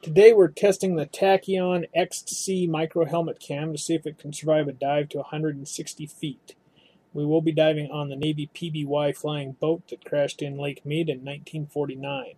Today we're testing the Tachyon XC micro helmet cam to see if it can survive a dive to 160 feet. We will be diving on the Navy PBY flying boat that crashed in Lake Mead in 1949.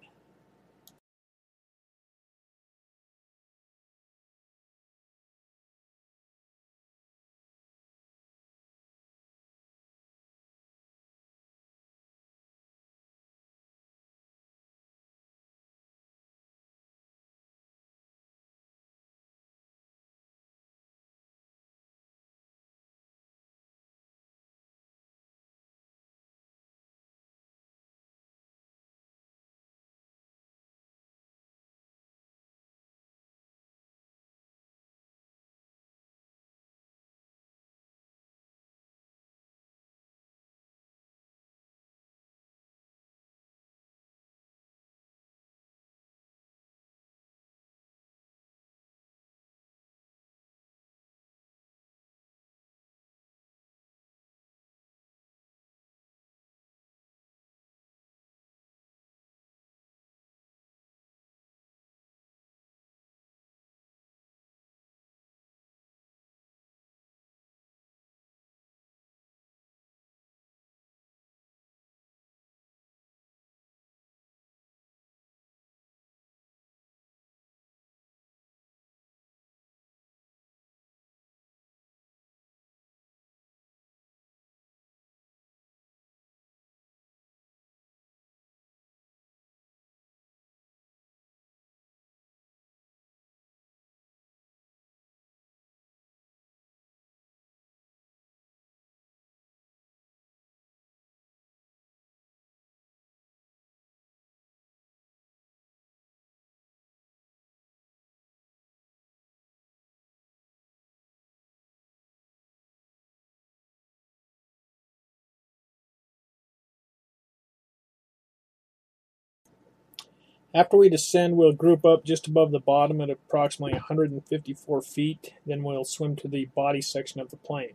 After we descend, we'll group up just above the bottom at approximately 154 feet. Then we'll swim to the body section of the plane.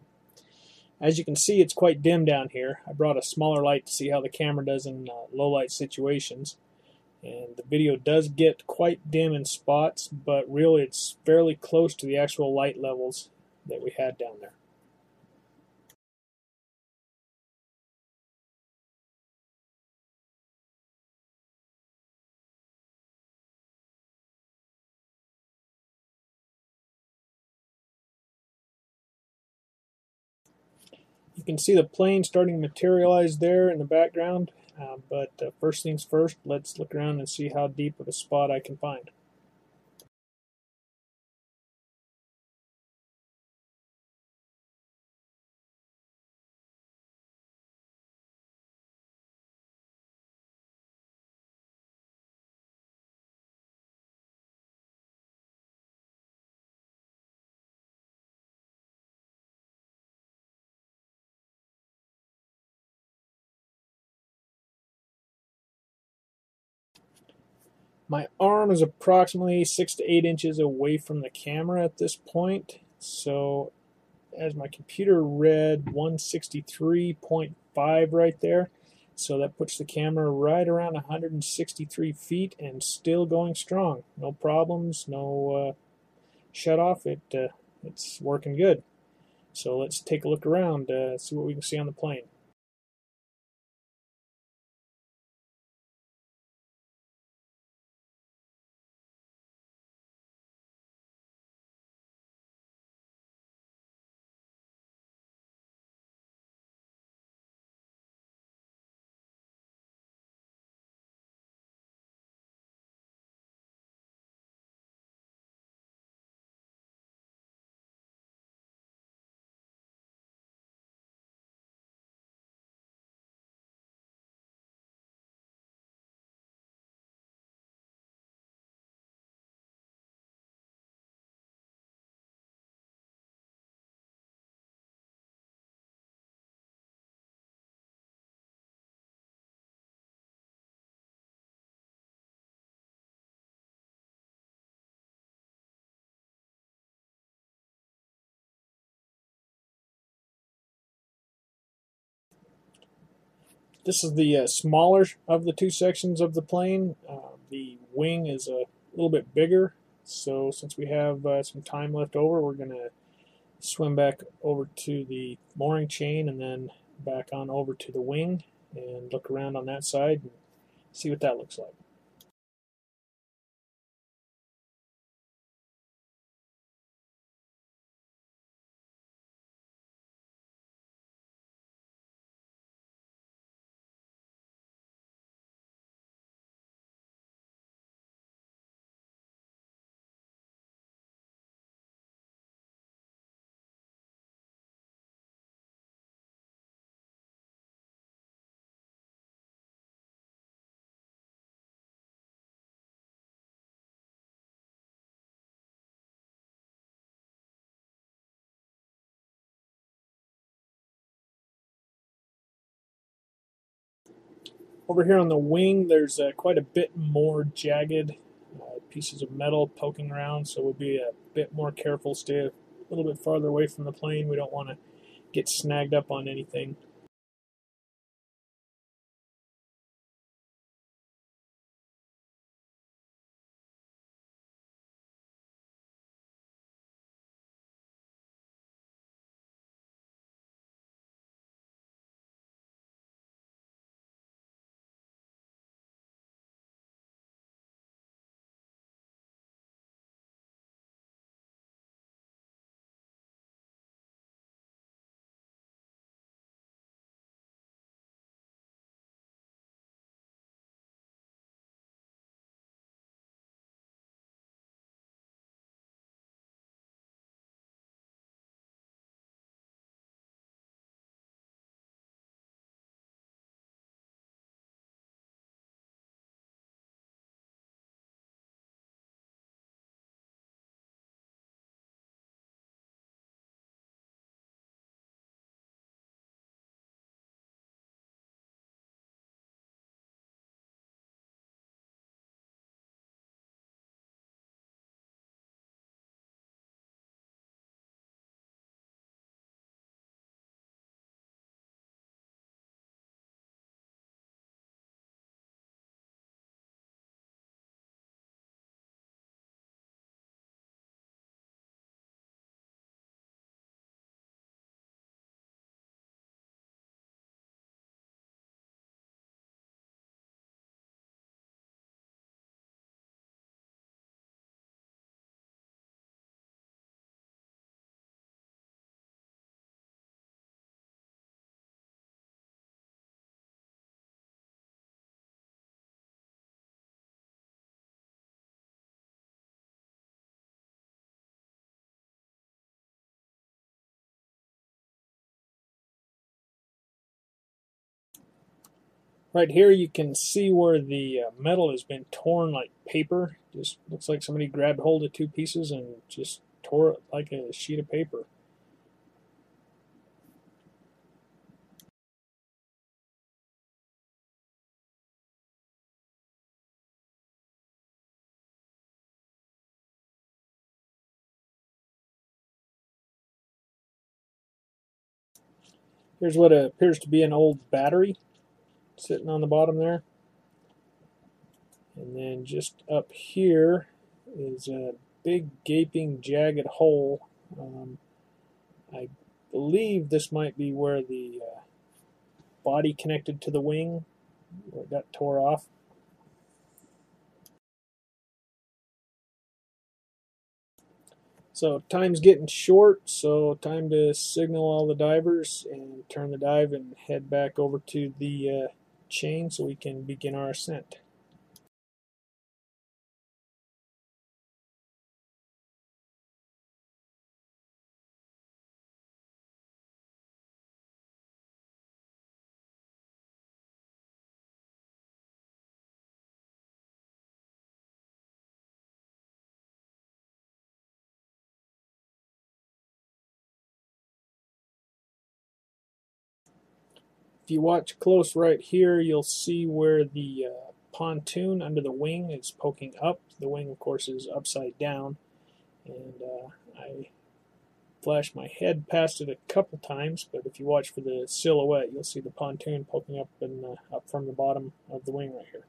As you can see, it's quite dim down here. I brought a smaller light to see how the camera does in low light situations. And the video does get quite dim in spots, but really it's fairly close to the actual light levels that we had down there. You can see the plane starting to materialize there in the background, but first things first, let's look around and see how deep of a spot I can find. My arm is approximately 6 to 8 inches away from the camera at this point, so as my computer read 163.5 right there, so that puts the camera right around 163 feet and still going strong. No problems, no shut off. It's working good. So let's take a look around, see what we can see on the plane. This is the smaller of the two sections of the plane. The wing is a little bit bigger. So since we have some time left over, we're going to swim back over to the mooring chain and then back on over to the wing and look around on that side and see what that looks like. Over here on the wing, there's quite a bit more jagged pieces of metal poking around, so we'll be a bit more careful, stay a little bit farther away from the plane. We don't want to get snagged up on anything. Right here you can see where the metal has been torn like paper. Just looks like somebody grabbed hold of two pieces and just tore it like a sheet of paper. Here's what appears to be an old battery sitting on the bottom there. And then just up here is a big gaping jagged hole. I believe this might be where the body connected to the wing, where it got tore off. So time's getting short, so time to signal all the divers and turn the dive and head back over to the chain so we can begin our ascent. If you watch close right here, you'll see where the pontoon under the wing is poking up. The wing, of course, is upside down, and I flashed my head past it a couple times, but if you watch for the silhouette, you'll see the pontoon poking up and up from the bottom of the wing right here.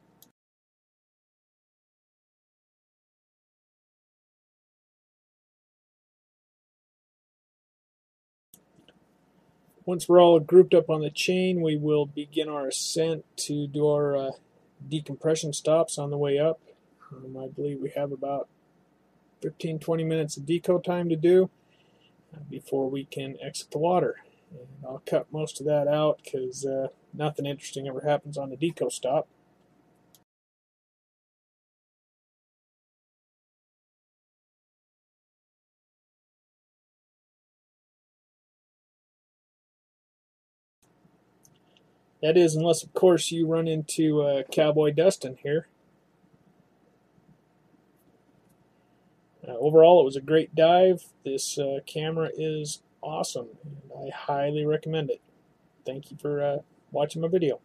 Once we're all grouped up on the chain, we will begin our ascent to do our decompression stops on the way up. I believe we have about 15-20 minutes of deco time to do before we can exit the water. And I'll cut most of that out because nothing interesting ever happens on the deco stop. That is, unless of course you run into Cowboy Dustin here. Overall, it was a great dive. This camera is awesome, and I highly recommend it. Thank you for watching my video.